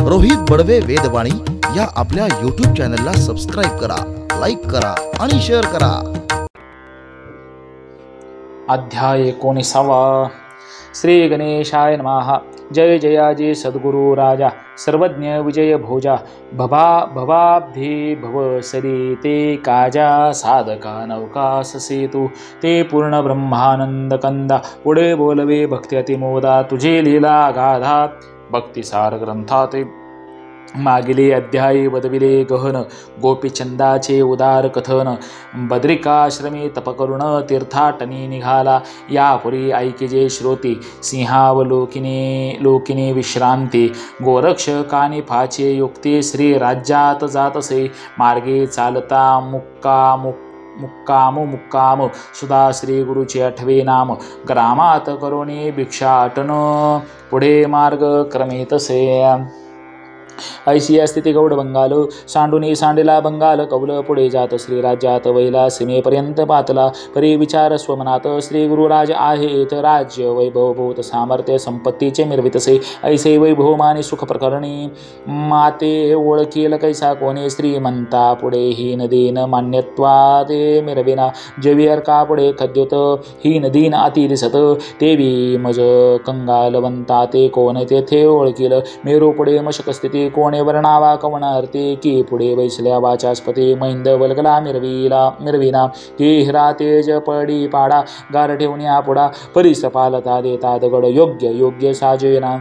रोहित बडवे वेदवाणी या आपल्या YouTube चॅनलला सबस्क्राइब करा, लाईक करा आणि शेअर करा। अध्याय 19 श्री गणेशाय नमः। जय जयाजी सद्गुरु राजा सर्वज्ञ विजय भोजा भवा भवाब्धी भव सरिते काजा साधका नौका ससेतु ते पूर्ण ब्रह्मानंद कंदा पुढे बोलवे भक्ती अतिमोदा तुझे लीला गाधा भक्तिसार ग्रंथात मागिले अध्यायी वदविले गहन गोपीचंदाचे उदार कथन बद्रिकाश्रमी तपकरुण तीर्थाटनी निघाला यापुरी ऐकिजे श्रोती सिंहावलोकिनी विश्रांती गोरक्षकानी फाचे युक्ती श्री राज्यात जातसे मार्गे चालता मुक्काम सुधा श्री गुरुचे आठवे नाम ग्रामात करुणी भिक्षाटन पुढे मार्ग क्रमेतसे ऐशिया स्थिती गौड बंगाल सांडुनी सांडेला बंगाल कौल पुढे जात श्री राज्यात वैला सीमेपर्यंत पातला परी विचार स्वमनात श्री गुरुराज आहेत राज्य वैभव भूत सामर्थ्य संपत्तीचे मिरवितसे ऐसे वैभव माने सुख प्रकरणी माते ओळखील कैसा कोणी श्रीमंता पुढे हीन दीन मान्यत्वादे मिरविना जवियर का पुढे खद्युत हीन दीन अति दिसत तेवी मज कंगालवंता ते कोण तेथे ओळखील मेरू पुढे मशक स्थिती कोणे वर्णावा कवनार्थे की पुढे वैसल्या वाचास्पती मैंद वल्गला मिरविना की हिरा तेज पडी पाडा गार ठेवण्या पुढा परिसपालता देता दगड योग्य साजेना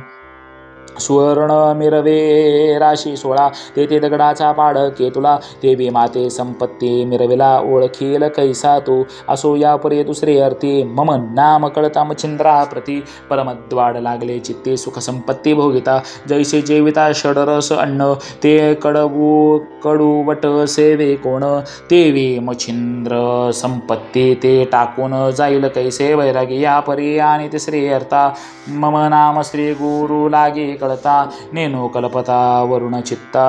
सुवर्ण मिरवे राशी 16 तेथे दगडाचा पाड केतुला देवी माते संपत्ती मिरविला ओळखील कैसा तू असो यापरी दुसरे अर्थी मम नाम कळता मच्छिंद्रा प्रती परमद्वाड लागले चित्ते सुख संपत्ती भोगिता जैसे जेविता षडरस अन्न ते कडूवट सेवे कोण तेवी मच्छिंद्र संपत्ती ते टाकून जाईल कैसे वैरागी यापरी आणि तिसरे अर्था मम नाम श्री गुरु लागे कळता नेनो कल्पता वरुण चित्ता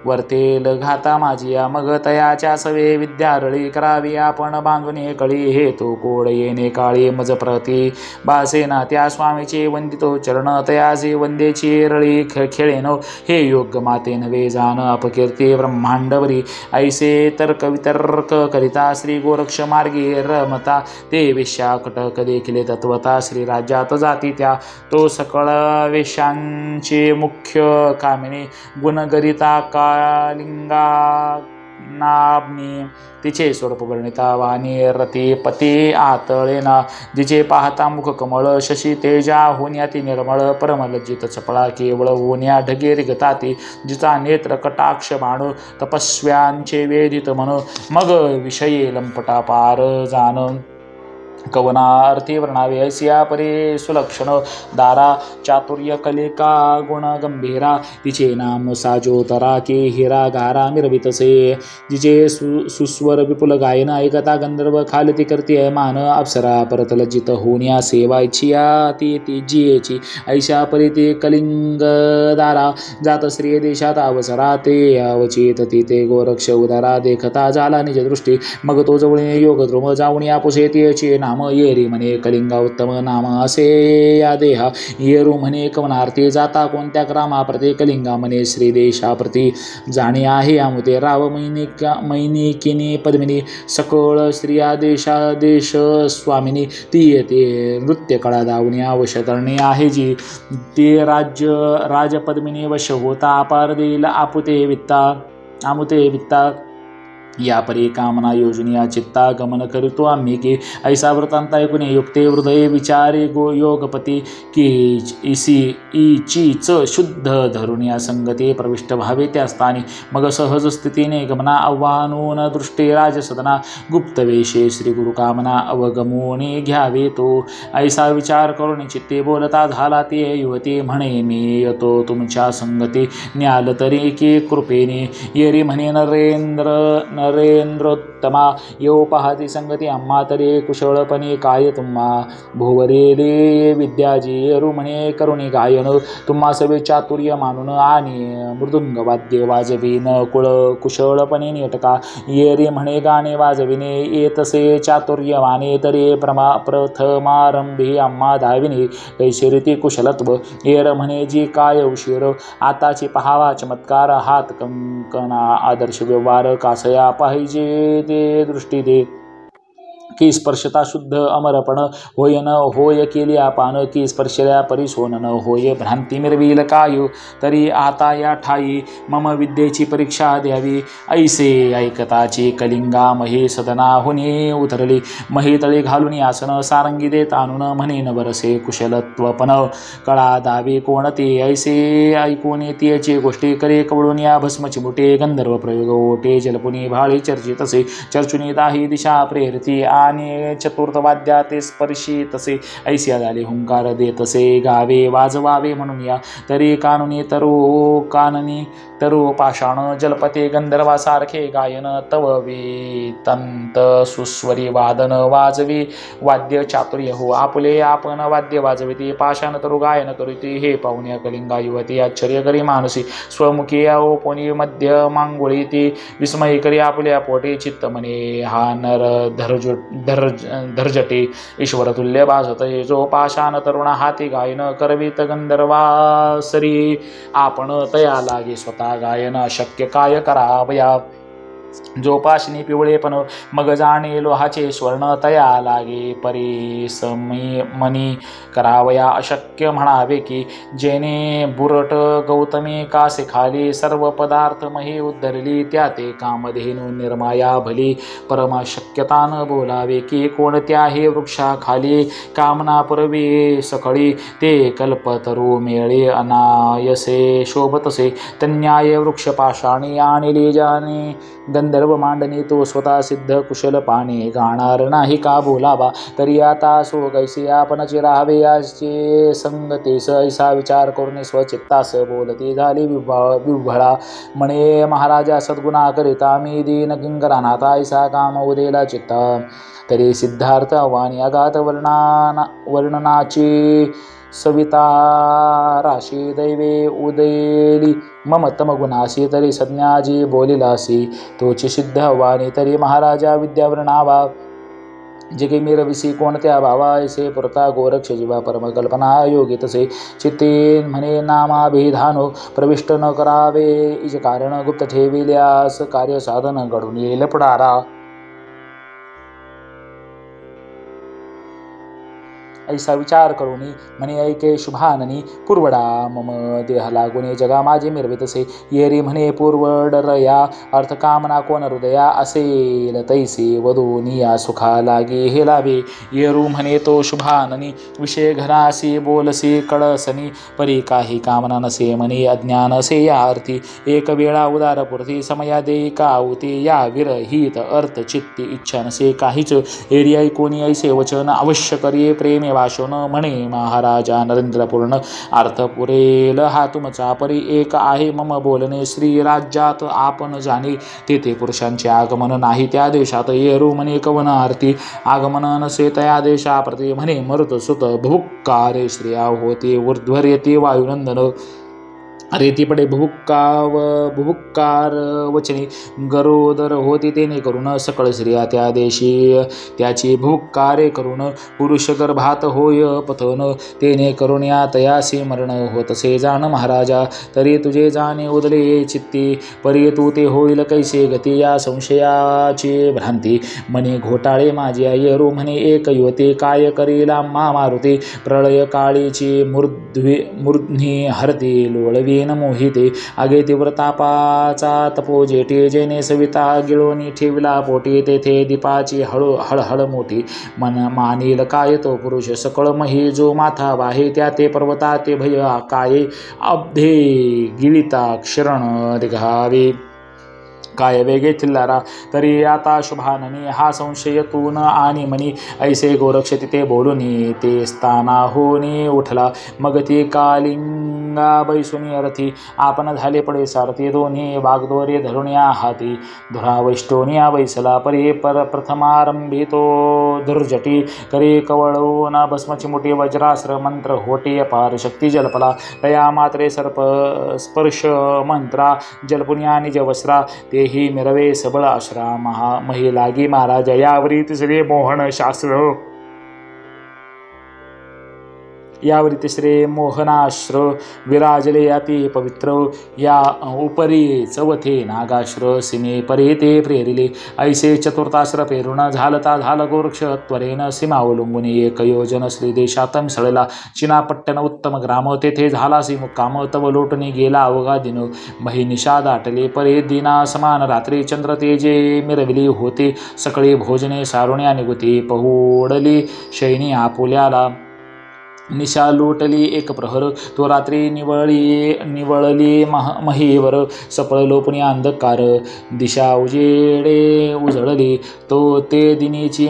वर्तेल घाता माझिया मग तयाच्या सवे विद्यारळी करावी आपण बांधुने कळी हेतू कोड येणे काळी मज प्रती बासेना त्या स्वामीचे वंदितो चरण तयाचे वंदेची रळी खेळेन हे योग्य माते नवे जाण अपकीर्ती ब्रह्मांडवरी ऐसे तर्क वितर्क करिता श्री गोरक्ष मार्गी रमता ते विशाकटक देखील तत्वता श्री राज्यात जाती त्या तो सकळ वेशांचे मुख्य कामिनी गुणगरिता कालिंगा नाबनी तिचे स्वरूप वर्णिता वाणी रती पती आतळेना जिचे पाहता मुख कमळ शशी तेजा होण्याती निर्मळ परमलज्जित चपळा केवळ होण्या ढगे रिगताती जिचा नेत्र कटाक्ष बाण तपस्व्यांचे वेदित म्हण मग विषये लंपटा पार जाण कवना अर्थी वर्णावे ऐसिया परी सुलक्षण दारा चातुर्य कलिका गुण गंभीरा तिचे नाम साजोतरा के हिरा गारा मिरवितसे जिचे सुस्वर विपुल गायन ऐकता गंधर्व खालती करते मान अप्सरा परत लज्जित होण्या सेवा इच्छिया ती जियेची ऐशा परी ते कलिंग दारा जात श्री देशात अवसरा ते अवचित ते गोरक्ष उदारा देखता झाला निज दृष्टी मग तो जवळ योग द्रुम जाऊन आपुसे तेचे नाम येरी म्हणे कलिंगा उत्तम नाम असे या देहा येरू म्हणे कवनार्थी जाता कोणत्या ग्रामाप्रती कलिंगा म्हणे श्री देशाप्रती जाणे आहे आमुते राव मैनिकिनी पद्मिनी सकळ स्त्रिया देश स्वामिनी ती येते नृत्य कळा दावणी अवश्य करणे आहे जी ते राजपद्मिनी वश होता अपार देईल आमुते वित्ता या परी कामना योजनिया चित्ता गमन करितो आम्ही की ऐसा वृत्तांत ऐकून युक्ते हृदय विचारे योगपती की इचीच शुद्ध धरून या संगती प्रविष्ट व्हावे त्या स्थानी मग सहज स्थितीने गमना आव्हानून दृष्टी राजसदना गुप्त वेशे श्री गुरु कामना अवगमोने घ्यावे तो ऐसा विचार करून चित्ते बोलता झाला ते युवती म्हणे मी येतो तुमच्या संगती न्याल तरी की कृपेने येरी म्हणे नरेंद्रोत्तमा यो पाहती संगती आम्हा तरी कुशळपणे काय तुम्हा भुवरेले विद्याजी रुमणे करुणी गायन तुम्हा सवे चातुर्य मानून आणि मृदुंग वाद्य वाजवीन कुशळपणे नेटका ये रे म्हणे गाणे वाजविणे येतसे चातुर्यवाने तरी प्रथमारंभी आम्हा धाविने कैशिरीती कुशलत्व येर म्हणे जी काय उशीर आताची पहावा चमत्कार हात कंकणा आदर्श व्यवहार कासया पाहिजे ते दृष्टी दे की स्पर्शता शुद्ध अमरपण होय न होय केली आपण की स्पर्शल्या परिसोन न होय भ्रांती मिरवील काय तरी आता या ठाई मम विद्येची परीक्षा द्यावी ऐसे ऐकताची कलिंगा महे सदना हुनी उतरली मही तळी घालून आसन सारंगी देत आणून म्हणे नवरसे कुशलत्वपण कळा दावी कोणते ऐसे ऐकून तियची गोष्टी करे कवळून या भस्मची मुठे गंधर्व प्रयोग ओटे जलपुनी भाळी चर्चित असे चर्चुनी दाही दिशा प्रेरती आणि चतुर्थ वाद्या ते स्पर्शी तसे ऐसिया झाले हुंकार देतसे गावे वाजवावे म्हणून या तरी कानुनी काननी तरू पाषाण जलपते गंधर्वासारखे गायन तव वेतंत सुस्वरी वादन वाजवी वाद्य चातुर्य हो आपुले आपण वाद्य वाजविते पाषाण तरू गायन करीती हे पाहुण्या कलिंगा युवती आश्चर्य करी मानसी स्वमुखी ओपोनी मध्य मांगोळी ती विस्मय करी आपुल्या पोटे चित्त म्हणे हा नर धर्जटे ईश्वर तुल्य भासत जो पाषाण तरुण हाती गायन करवीत गंधर्वासरी आपण तया लागे स्वतः गायन अशक्य काय करावया जो पाशनी पिवळेपण मग जाणे लोहाचे स्वर्ण तया लागे परिसमी मनी करावया अशक्य म्हणावे की जेने बुरट गौतमी कासे खाली सर्व पदार्थ मही उद्धरली त्या ते कामधेनु निर्माया भली परमाशक्यतान बोलावे की कोणत्याही वृक्षाखाली कामना पुरवी सखळी ते कल्पतरू मेळे अनायसे शोभतसे तन्याय वृक्ष पाषाणी आणले जाणे गंधर्व मांडणी तो स्वतः सिद्ध कुशल पाणी गाणार नाही का बोलावा तरी आता सो कैसे आपणच राहावे याचे संगतेस ऐसा विचार करून स्वचित्तास बोलती झाली विव्हळा म्हणे महाराजा सद्गुणा करिता मी दीन किंकरानाथा ऐसा काम उदेला चित्ता तरी सिद्धार्थ वाणी अगाध वर्णनाची सविता राशी दैवे उदेली मम तमगुणासी तरी संज्ञाजी बोलिलासी तोची सिद्ध वाणी तरी महाराजा विद्यावर्णावा जगे मिरविसी कोणत्या भावा ऐसे पुरता गोरक्ष जीवा परमकल्पना योगी तसे चित्ते म्हणे नामाभिधानो प्रविष्ट न करावे इज कारण गुप्त ठेविल्यास कार्य साधन घडून येईल पुढारा ऐसा विचार करून म्हणे ऐके शुभाननी पूर्वडा मम देह लागुने जगा माझे मिरवितसे येरी म्हणे पूर्वडरया अर्थकामना कोण हृदया असेल तैसे वधूनिया सुखा लागे हे लावे येरू म्हणे तो शुभाननी विषय घरासी बोलसी कळसनी परी काही कामना नसे म्हणे अज्ञान असे या अर्थी एक वेळा उदारपूर्ती समया देई कावते या विरहित अर्थ चित्ती इच्छा नसे काहीच एरी ऐकोनी ऐसे वचन अवश्य करी प्रेमे वाशोन म्हणे महाराजा नरेंद्रपूर्ण अर्थ पुरेल हा तुमचा परी एक आहे मम बोलणे श्री राज्यात आपण जाणे तेथे पुरुषांचे आगमन नाही त्या देशात येरू म्हणे कवन आरती आगमन नसे त्या देशाप्रती म्हणे मरुत सुत भुक्कारे श्रिया होते ऊर्ध्वर्यते वायुनंदन रेती पडे भुभुक्कार वचनी गरोदर होती तेने करून सकळ स्त्रिया त्या देशी त्याची भुक्कारे करून पुरुष गर्भात होय पथन तेने करून या तयासी मरण होतसे जाण महाराजा तरी तुझे जाणे उदले चित्ती परी तू ते होईल कैसे गती या संशयाची भ्रांती म्हणे घोटाळे माझी येरू म्हणे एक युवती काय करीला मारुती प्रळय काळीची मूर्ध्नी हरती लोळवी मोहिते आगे तीव्र तापाचा तपो जेठी जेने सविता गिळोनी ठेवला पोटी तेथे दीपाची हळहळ मोठी मानील काय तो पुरुष सकळ मही जो माथा वाहे त्या ते पर्वता ते भय काय अब्धे गिळिता क्षरण दिघावे काय वेगे थिल्लारा तरी आता शुभाननी हा संशय तून आणि मनी ऐसे गोरक्ष तिथे बोलूनी ते स्थाना होनी उठला मग ती कालिंगा बैसुनी अरथी आपण झाले पडे सारथी दोन्ही वागदोरे धरून या हाती धुरा वैष्टोनिया बैसला परी पर प्रथमारंभी तो दुर्जटी करी कवळून भस्मची मोठी वज्रास्त्र मंत्र होटी अपार शक्ती जलपला तया मात्रे सर्प स्पर्श मंत्रा जलपुनिया निज वस्त्रा तेही मिरवे सबळ आश्रा मही लागी महाराज यावरी तिसरे मोहन शास्त्र यावरी तिसरे मोहनाश्र विराजले अति पवित्र या उपरी चवथे नागाश्र सीमे परे ते प्रेरिले ऐसे चतुर्थाश्र पेरुण झालता झाल गोरक्ष त्वरेन सीमा ओलंबून एक योजन श्री देशात मिसळला चिनापट्टन उत्तम ग्राम तेथे झालासी मुक्काम तव लोटणे गेला अवघा दिन मही निशा दाटले परे दिना समान रात्री चंद्र तेजे मिरविली होते सकळे भोजने सारुण्या निगुती पहुडली शैनी आपुल्याला निशा लोटली एक प्रहर तो रात्री निवळली महीवर सपळ लोपणी अंधकार दिशा उजेडे उजळली तो ते दिनीची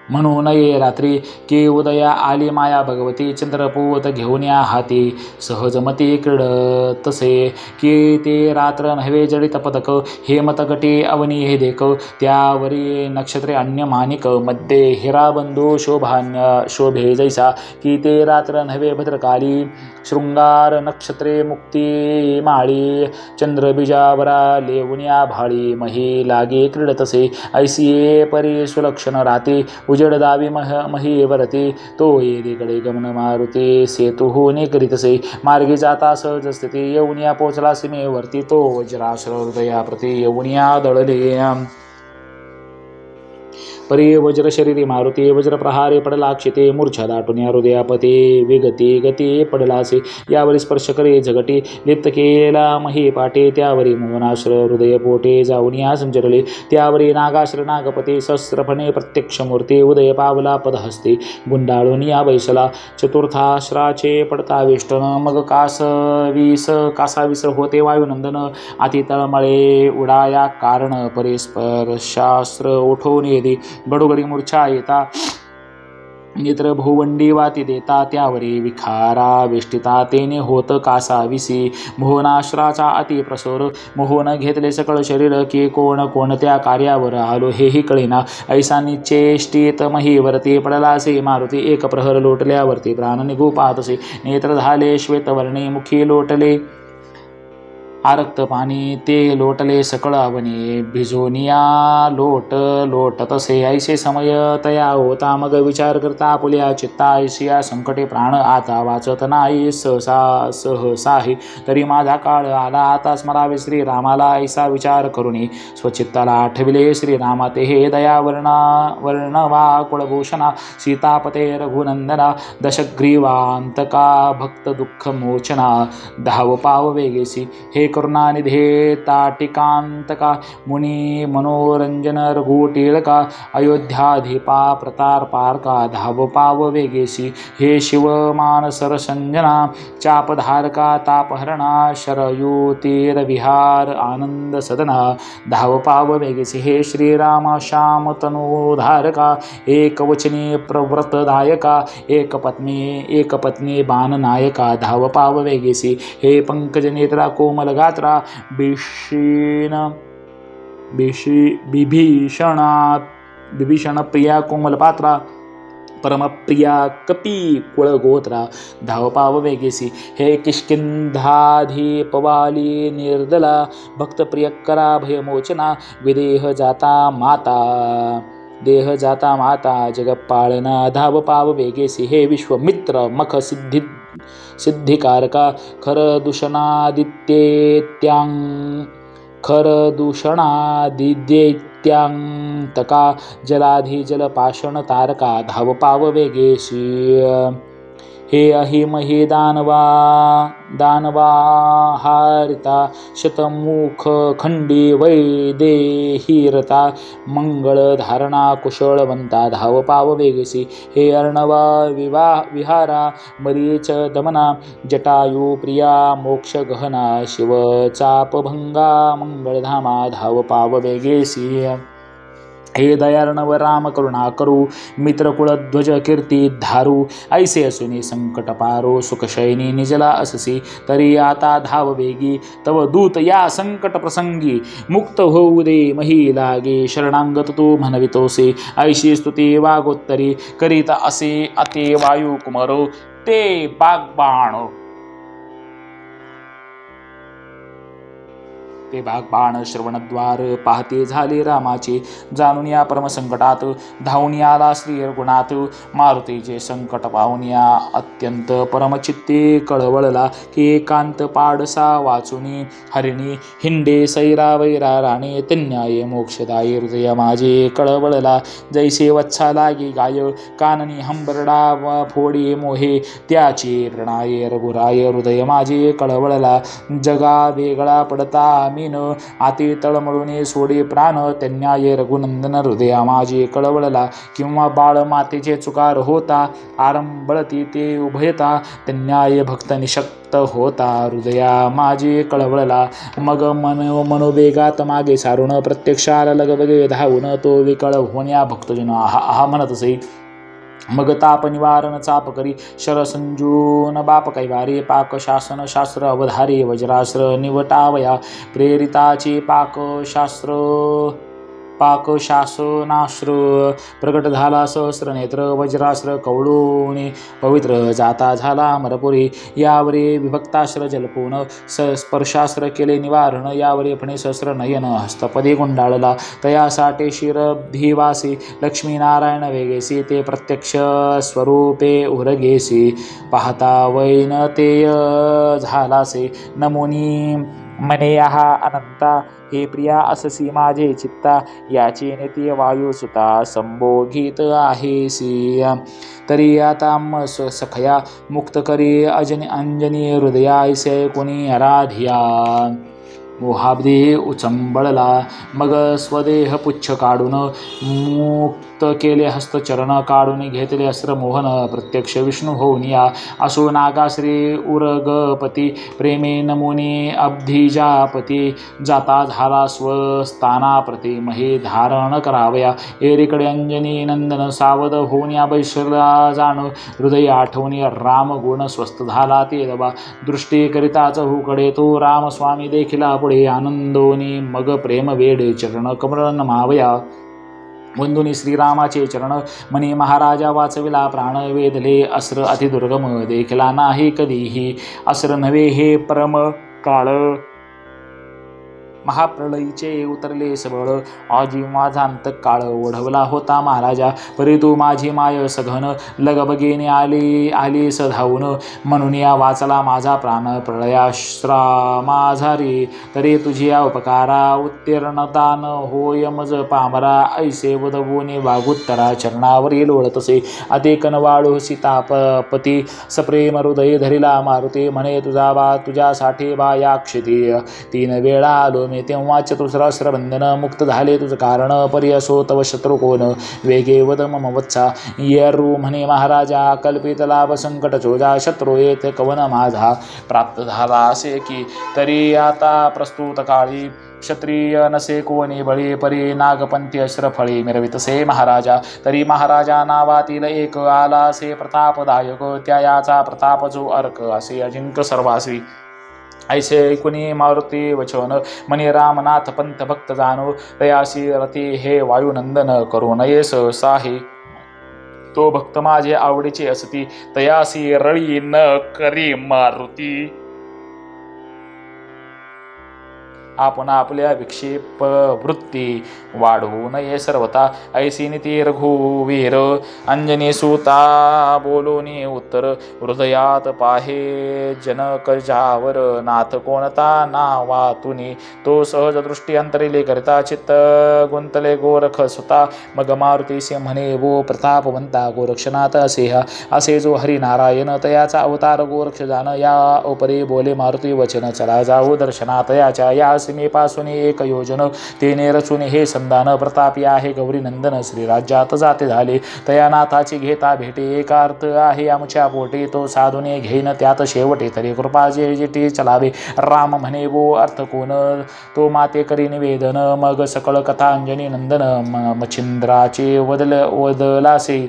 म्हणू नये रात्री की उदया आली माया भगवती चंद्रपूत घेऊन या हाती सहजमती क्रीडतसे की ते रात्र नव्हे जडित पदक हेमतगटी अवनी हे देख त्यावरी नक्षत्रे अन्य मानिक मध्ये हिराबंधू शोभे जैसा की ते रात्र नव्हे भद्रकाली शृंगार नक्षत्रे मुक्ती माळी चंद्रबीजावरा लेवुन्या भाळी मही लागे क्रीडतसे ऐसिये परी सुलक्षण राती उजेड दावी महीवरती तो येरीकडे गमन मारुती सेतू होणे करीतसे मार्गी जाता सहज स्थिती येऊनिया पोचला सीमेवरती तो वज्राश्र हृदयाप्रती येऊनिया दळले परी वज्र शरीरी मारुती वज्र प्रहारे पडला क्षिते मूर्छा दाटून या हृदयापते विगती गती पडलासे यावरी स्पर्श करे झगटी लिप्त केला मही पाटे त्यावरी मोहनाश्र हृदय पोटे जाऊन या संचरले त्यावरी नागाश्र नागपती शस्त्रफणे प्रत्यक्ष मूर्ती उदय पावला पदहस्ती गुंडाळून या बैसला चतुर्थाश्राचे पडता वेष्टन मग कासावीस होते वायुनंदन अति तळमळे उडाया कारण परिस्पर्शास्त्र उठवून येते बडोगडी मूर्छा येता नेत्र भोवंडी वाती देता त्यावरी विखारा वेष्टिता तेने होत कासाविसी मोहनाश्राचा अति प्रसोर मोहन घेतले सकळ शरीर की कोणत्या कार्यावर आलो हेही कळेना ऐसा निचेष्टित महीवरती पडलासे मारुती एक प्रहर लोटल्यावरती प्राण निघू पाहतसे नेत्र झाले श्वेतवर्णी मुखी लोटले आरक्त पाणी ते लोटले सकळ अवनी भिजोनिया लोटतसे ऐसे समय तया होता मग विचार करता पुल्या चित्ता ऐसिया संकटे प्राण आता वाचत नाही सहसाही तरी माझा काळ आला आता स्मरावे श्रीरामाला ऐसा विचार करुनी स्वचित्ताला आठविले श्रीरामा ते हे दया वर्णवा कुळभूषणा सीतापते रघुनंदना दशग्रीवांतका भक्त दुःख मोचना धाव पाव वेगेसी हे करुणानिधे ताटिकांतका मुनी मनोरंजन रघुटिळका अयोध्याधिपा प्रतार पारका धाव पाव वेगेसी हे शिव मानसरसंजना चापधारका तापहरणा शरयुतीर विहार आनंद सदना धाव पाव वेगेसी हे श्रीराम श्याम तनुधारका एकवचनी प्रव्रतदायका एक पत्नी बाणनायका धाव पाव वेगेसी हे पंकज नेत्रा कोमल गात्रा बिभीषण प्रिया कोमल पात्रा परमप्रिया कपी कुळगोत्रा धावपाव वेगेसी हे किष्किंधाधिपवाली निर्दला भक्तप्रियकरा भयमोचना विदेह जाता माता जगपाळना धाव पाव वेगेसी हे विश्वमित्र मख सिद्धिकारका खरदूषणादित्यंतका जलाधी जलपाषण तारका धाव पाव वेगेशी हे अहिम हे दानवा हारिता शतमुख खंडी वैदेहीरता मंगळ धारणा कुशळवंता धाव पाव वेगसी हे अर्णवा विहारा मरीच दमना जटायू प्रिया मोक्ष गहना शिव चापभंगा मंगळधामा धाव पाव वेगेसी हे दयार्णव राम करुणा करू मित्रकुळध्वज कीर्ती धारू ऐसे असुनी संकट पारो सुखशयनी निजला अससी तरी आता धाव वेगी तव दूत या संकट प्रसंगी मुक्त होऊ दे मही लागे शरणांगत तू म्हणवितोसे ऐशी स्तुती वागोत्तरी करीत असे अते वायू कुमारो ते बागबाण ते बाण श्रवणद्वार पाहते झाले रामाचे जाणून या परमसंकटात धावून आला श्री गुणात मारुतीचे संकट पाहून या अत्यंत परमचित्ते कळवळला की एकांत पाडसा वाचुनी हरिणी हिंडे सैरा वैरा राणे तन्याये मोक्षदायी हृदय माझे कळवळला जैसे वत्सा लागे गाय काननी हंबरडा फोडी मोहे त्याचे प्रणाये रघुराय हृदय माझे कळवळला जगा वेगळा पडता आती तळमळून सोडे प्राण त्यांना रघुनंदन हृदया माझे कळवळला किंवा बाळ मातेचे चुकार होता आरंबळती ते उभयता त्यांना भक्त निशक्त होता हृदया माझे कळवळला मग मनोवेगात मागे सारून प्रत्यक्षाला लगबगे धावून तो विकळ होण्या भक्तजन हा म्हणत असे मग ताप निवारण चाप करी शर संजून बाप कैवारे पाक शासन शास्त्र अवधारे वज्रास्त्र निवटावया प्रेरिताचे पाकशासनास्त्र प्रकट झाला सहस्र नेत्र वज्रास्त्र कवळूने पवित्र जाता झाला अमरपुरी यावरे विभक्तास्त्र जलपून स्पर्शास्त्र केले निवारण यावरे फणे सहस्र नयन हस्तपदी गुंडाळला तयासाठी शिरब्धिवासी लक्ष्मीनारायण वेगेसी ते प्रत्यक्ष स्वरूपे उरगेसी पाहता वैनतेय झालासे नमुनी मने हा अनंता हे प्रिया अससी माझे चित्ता याची नित्य वायुसुता संभोगित आहेसी तरी आता सखया मुक्त करी अंजनी हृदया ऐसे कोणी आराधिया मोहाब्दी उचंबळला मग स्वदेह पुच्छ काढून मुक्त केले हस्तचरण काढून घेतले अस्त्र मोहन प्रत्यक्ष विष्णू होऊन या असो नागाश्री उरगपती प्रेमे नमुने अब्धिजापती जाता झाला स्वस्थानाप्रती महे धारण करावया एरीकडे अंजनी नंदन सावध होऊन या बैसला जाण हृदय आठवणी राम गुण स्वस्थ झाला ते दबा दृष्टी करिताच हुकडे तो रामस्वामी देखील पुढे आनंदोनी मग प्रेम वेडे चरण कमळ नमावया वंदुनी श्रीरामाचे चरण मनी महाराजा वाचविला प्राण वेदले अस्र अतिदुर्गम देखला नाही कधीही अस्र नव्हे हे परम काळ महाप्रलयीचे उतरले सबळ आजी माझा अंतकाळ ओढवला होता महाराजा परी तू माझी माय सघन लगबगेने आली सधावून म्हणून या वाचला माझा प्राण प्रलयाश्रा माझारी तरी तुझी या उपकारा उत्तीर्णतान होय मज पामरा ऐसे वदवूने वागुत्तरा चरणावरील ओळतसे अदेकन वाळू सीतापती सप्रेम हृदय धरिला मारुती म्हणे तुझा बा तुझ्यासाठी बा या क्षिती 3 वेळा आलो मी तेव्हा चतुसहस्र बंधन मुक्त झाले तुझ कारण पर्यसो तव शत्रू कोण वेगे वद मम वत्सा येरू म्हणे महाराजा कल्पित लाभ संकट चोजा शत्रू येथ कवन माझा प्राप्त झाला असे की तरी आता प्रस्तुत काळी क्षत्रिय नसे कोणी बळी परी नागपंथी अस्रफळी मिरवितसे महाराजा तरी महाराजा नावातील एक आला असे प्रतापदायक त्या याचा प्रताप जो अर्क असे अजिंक्य सर्वास्वी ऐसे ऐकुनी मारुती वचन मनी रामनाथ पंत भक्त जाणो तयासी रती हे वायुनंदन करू नये साहे तो भक्त माझे आवडीचे असती तयासी रळी न करी मारुती आपण आपल्या विक्षेप वृत्ती वाढवू नये सर्वथा. ऐसी नीती रघुवीर अंजनी सुता बोलोनी उत्तर हृदयात पाहे जनक जावर नाथ कोणता नावातुनी तो सहज दृष्टी अंतरिले करता चित्त गुंतले गोरख सुता मग मारुतीसे म्हणे वो प्रतापवंता गोरक्षनाथ असेहा असे जो हरिनारायण तयाचा अवतार गोरक्ष जाण या उपरी बोले मारुती वचन चला जाऊ दर्शनात याच्या या सीमेपासून एक योजन तेने रचून हे संधान प्रतापी आहे गौरी नंदन श्री राज्यात जाते झाले तया नाथाची घेता भेटे एक अर्थ आहे आमच्या पोटे तो साधुने घेईन त्यात शेवटे तरी कृपा जे जेटी चलावे राम म्हणे वो अर्थ कोण तो माते करी निवेदन मग सकळ कथा अंजनी नंदन मच्छिंद्राचे वदलासे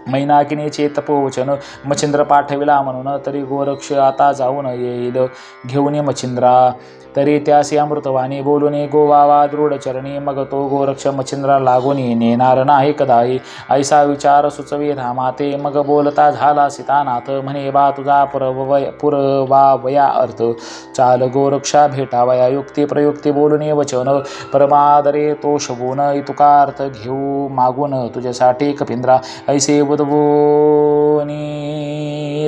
मैनाकिनीचे तपोवचन मच्छिंद्र पाठविला म्हणून तरी गोरक्ष आता जाऊन येईल घेऊन मच्छिंद्रा तरी त्यासी अमृतवाणी बोलून गोवावा दृढ चरणी मग तो गोरक्ष मच्छिंद्रा लागून नेणार नाही कदाही ऐसा विचार सुचवे रामाते मग बोलता झाला सीतानाथ म्हणे बा तुझा पुरवावया अर्थ चाल गोरक्षा भेटावया युक्ती प्रयुक्ती बोलून वचन परमादरे तो शबून तुका अर्थ घेऊ मागून तुझ्यासाठी कपिंद्रा ऐसे बुधवोनी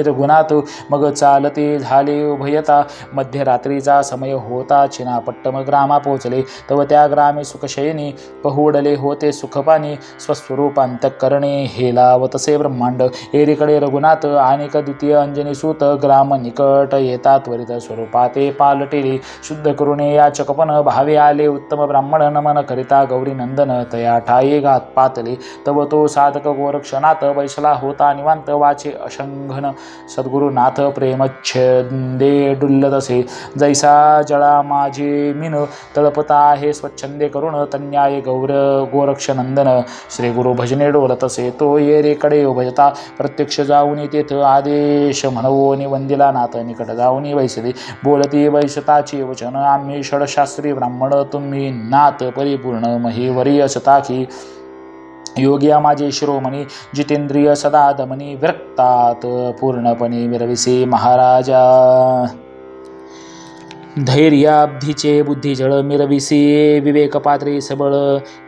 रघुनाथ मग चालते झाले उभयता मध्यरात्रीचा समय होता चिनापट्टम ग्रामा पोचले तव त्या ग्रामे सुखशयनी पहुडले होते सुखपानी स्वस्वरूपांतकरणे हेलावतसे ब्रह्मांड एरीकडे रघुनाथ आणि द्वितीय अंजनी सूत ग्राम निकट येता त्वरित स्वरूपाते पालटेली शुद्ध करुणे याचकपन भावे आले उत्तम ब्राह्मण नमन करिता गौरी नंदन तया ठाई घात पातले तव तो साधक गोरक्षनाथ वैसला होता निवांत वाचे अशंघन सद्गुरुनाथ प्रेमच्छंदे डुल्लतसे जैसा जळा माझे मीन तळपता आहे स्वच्छंदे करुण तन्याय गोरक्षनंदन श्री गुरु भजने डोलतसे तो येरेकडे उभयता प्रत्यक्ष जाऊन तेथ आदेश म्हणवोनी वंदिला नाथ निकट जाऊन वैसली बोलती वैसताची वचन आम्ही षडशास्त्री ब्राह्मण तुम्ही नाथ परिपूर्ण महीवरी असताकी योगिया माझे शिरोमणी जितेंद्रिय सदा दमनी विरक्तात पूर्णपणे मिरविसे महाराजा धैर्याब्धीचे बुद्धिजळ मिरविसी विवेकपात्री सबळ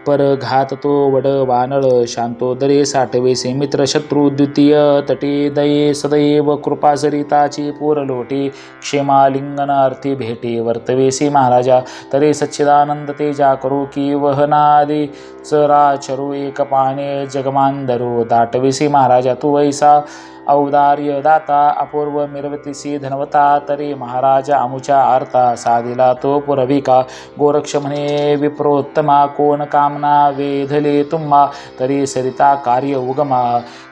पर घात तो वड वानळ शांतोदरे साठवेसे मित्र शत्रू द्वितीय तटी दये सदैव कृपा सरिताची पूरलोटी क्षेमालिंगन अर्थी भेटी वर्तवेसी महाराजा तरे सच्चिदानंद तेजा करू की वहनादी चराचरू एक पाने जगमांदरू दाटवेसी महाराजा तू वैसा औदार्य दाता अपूर्व मिरवतीसी धनवता तरी महाराजा अमुच्या आर्ता साधिला तो पुरविका गोरक्ष म्हणे विप्रोत्तमा कोण कामना वेधले तुम्हा तरी सरिता कार्य उगमा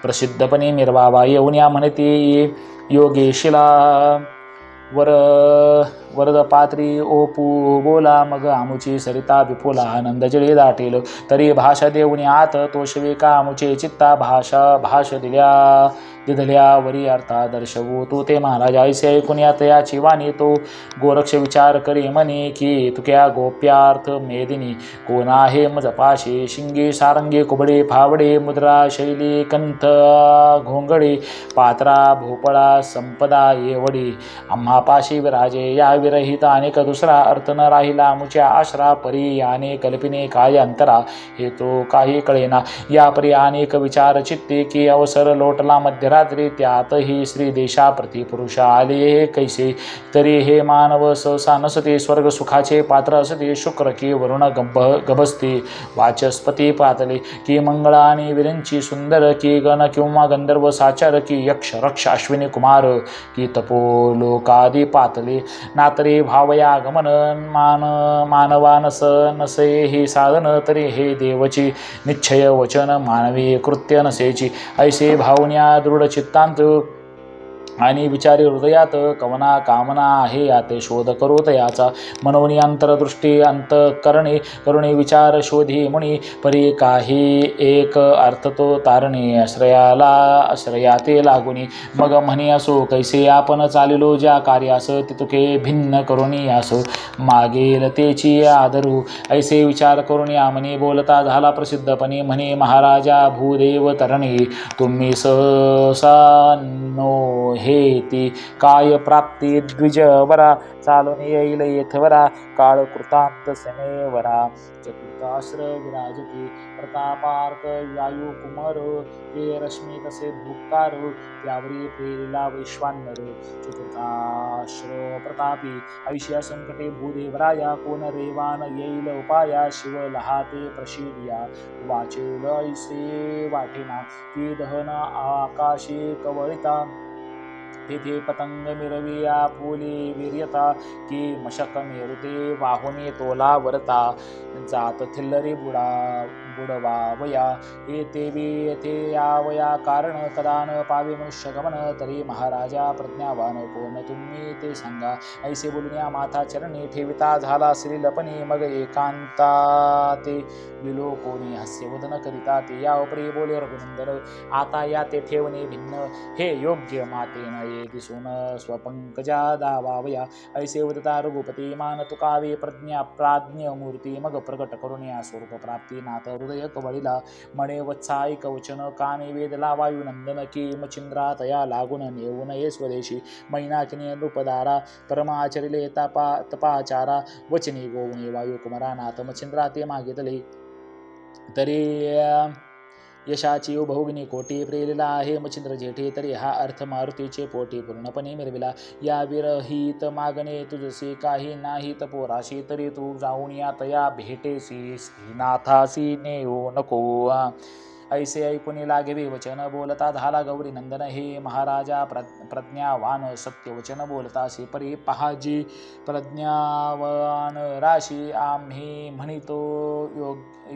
प्रसिद्धपणे मिरवावा येऊन म्हणते योगेशिला वरद पात्री ओपू बोला मग आमुची सरिता विपुला आनंद जळे दाटेल तरी भाषा देऊनी आत तो शिविका आमुचे चित्ता भाष दिधल्या वरी अर्था दर्शवू तू ते महाराज ऐसे ऐकून या तयाची वाणी तो गोरक्ष विचार करी म्हणे की तुक्या गोप्यार्थ मेदिनी कोण आहे मजपाशी शिंगे सारंगे कुबडे फावडे मुद्रा शैली कंथ घोंगडे पात्रा भोपळा संपदा येवडी आम्हापाशी विराजे या विरहित अनेक दुसरा अर्थ न राहिला आमुच्या आश्रा परी याने कल्पिने काय अंतरा हे तो काही कळेना या परी अनेक विचार चित्ते की अवसर लोटला मध्यरात्री त्यातही श्री देशाप्रती पुरुष आले कैसे तरी हे मानव सहसा नसते स्वर्ग सुखाचे पात्र असते शुक्र की वरुण गभस्ते वाचस्पती पातले की मंगळ आणि विरंची सुंदर की गण किंवा गंधर्व साचार की यक्ष रक्ष अश्विनी कुमार की तपोलोकादी पातले नातरे भावया गमन मानवानस नसे हे साधन तरी हे देवची निश्चय वचन मानवी कृत्य नसेची ऐसे भावन्या दृढ चित्तांत आणि विचारी हृदयात कवना कामना आहे याते शोध करोत याचा मनोनी अंतरदृष्टी अंतकरणे करुणे विचार शोधी मुनी परी काही एक अर्थ तो तारणे आश्रयाते लागुनी मग म्हणे असो कैसे आपण चालिलो ज्या कार्यास तितुके भिन्न करुणी असो मागेल तेची आदरू ऐसे विचार करून या म्हणे बोलता झाला प्रसिद्धपणे म्हणे महाराजा भूदेव तरणे तुम्ही सहसा नो हेती काय प्राप्ती द्विजवरा चालून येईल येथवरा काळ कृतांत समेवरा चतुर्थाश्र विराजती प्रतापार्क वायू कुमार ते रश्मी तसे भूकार त्यावरी प्रेरिला वैश्वानर चतुर्थाश्र प्रतापी ऐशिया संकटे भूदेवराया कोण रेवान येईल उपाया शिव लहाते प्रशिर्या वाचेल ऐसे वाटेना ती दहन आकाशी कवळिता तेथे पतंग मिरविया फुले वीर्यता की मशक मेरुते वाहुनी तोला वरता जात थिल्लरी बुडवावया येथे बी येथे यावया कारण कदा न पावे मनुष्य गमन तरी महाराजा प्रज्ञावान कोण तुम्ही ते सांगा ऐसे बोलून या माथा चरणी ठेविता झाला श्रीलपणी मग एकांता ते विलो कोणी हास्यवदन करिता ते या उपरी बोले रघुनंदन आता या ते ठेवणे भिन्न हे योग्य मातेन ये दिसून स्वपंकजा दावावया ऐसे वदता रघुपती मान तुकावे प्रज्ञा प्राज्ञ मूर्ती मग प्रकट करून या स्वरूप प्राप्ती नाथ हृदय कवळीला मणे वत्साई कवचन काने वेदला वायुनंदन की मचिंद्रा तया लागून नेऊन ये स्वदेशी मैनाकिनी नृपदारा परमाचरिले तपाचारा वचनी गोवणी वायुकुमारा नाथ मचिंद्रा ते मागितले तरी यशाची भोगिनी कोटी प्रेरिला आहे मचिंद्र जेठे तरी हा अर्थ मारुतीचे पोटी पूर्णपणे मिरविला या विरहित मागणे तुझसे काही नाही तपोराशी तरी तू जाऊन या तया भेटेसी नाथासी नेऊ नको ऐसे ऐकून लागे वचन बोलता झाला गौरी नंदन हे महाराजा प्रज्ञावान सत्यवचन बोलतासी परी पहाजी प्रज्ञावान राशी आम्ही म्हणितो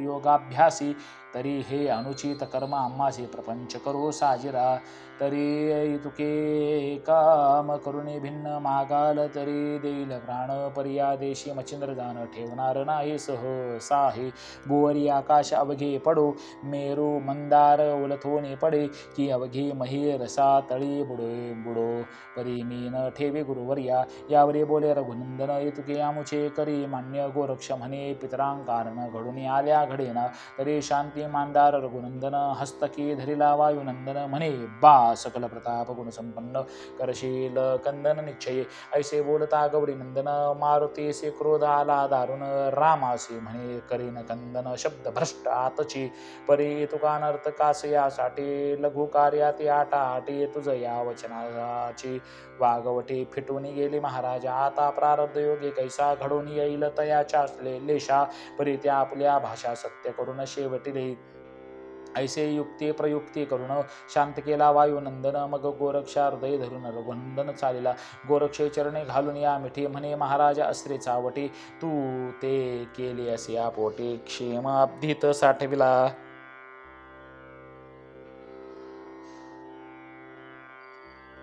योगाभ्यासी तरी हे अनुचित कर्म आम्हासी प्रपंच करो साजिरा तरी तुके काम करुणे भिन्न मागाल तरी देईल प्राण पर्यादेशी मचिंद्र जाण ठेवणार नाही सहसाहे भुवरी आकाश अवघे पडो मेरू मंदार उलथोने पडे की अवघे मही रसा तळी बुडो परी मी न ठेवे गुरुवर्या यावरी बोले रघुनंदन तुके आमुचे करी मान्य गोरक्ष म्हणे पितरांकारण घडून आल्या घडेना तरी शांती मानदार रघुनंदन हस्तकी धरिला वायुनंदन म्हणे बा सकल प्रताप गुण संपन्न करशील कंदन निश्चय ऐसे बोलता गौरी नंदन मारुतीसे क्रोध आला दारुण रामासी म्हणे करीन कंदन शब्द भ्रष्ट आतची परी तुका नर्थ कास यासाठी लघु कार्यात आटा आटी तुझ या वचनाची वागवटी फिटून गेली महाराजा आता प्रारब्ध योगे कैसा घडून येईल तयाच्या लेशा परी त्या आपल्या भाषा सत्य करून शेवटी ऐसे युक्ती प्रयुक्ती करून शांत केला वायुनंदन मग गोरक्षा हृदय धरून रघुनंदन चालिला गोरक्षे चरणे घालून या मिठी म्हणे महाराजा अस्त्रे चावटी तू ते केले असे या पोटी क्षेम अब्धीत साठविला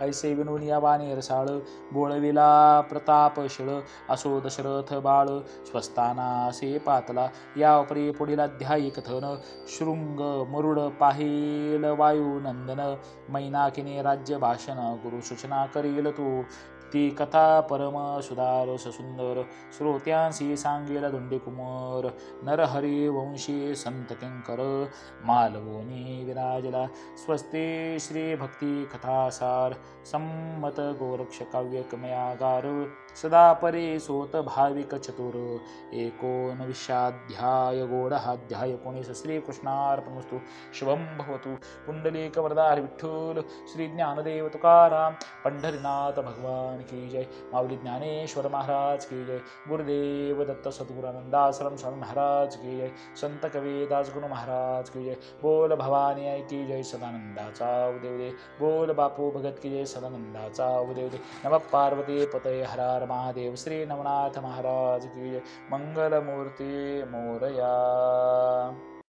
ऐसे विनून या वाणी रसाळ बोळविला प्रतापशीळ असो दशरथ बाळ स्वस्थानासे पातला या उपरी पुढील अध्यायी कथन शृंग मुरुड पाहिल वायुनंदन मैनाकिनी राज्य भाषण गुरु सूचना करील तू ती कथा परम सुधार ससुंदर श्रोत्यांशी सांगेल धुंडीकुमार नरहरी वंशी संत किंकर मालवोनी विराजला स्वस्ते श्री भक्ती कथासार संमत गोरक्ष काव्य कमयागार सदा परे सोत भाविक चतुर 19 गोडहाध्याय 19 श्रीकृष्णार्पणमस्तु शुभं भवतु पुंडलिक वरदार विठ्ठल श्री ज्ञानदेव तुकाराम पंढरीनाथ भगवान की जय माऊली ज्ञानेश्वर महाराज की जय गुरुदेव दत्त सद्गुरानंदाश्रम स्वामी महाराज की जय संत कबीरदास गुरु महाराज की जय बोल भवानी आई की जय सदानंदाचा उदय दे बोल बापू भगत की जय सदानंदाचा उदय दे नमः पार्वती पतये हर हर महादेव श्री नवनाथ महाराज की जय मंगल मूर्ति मोरया।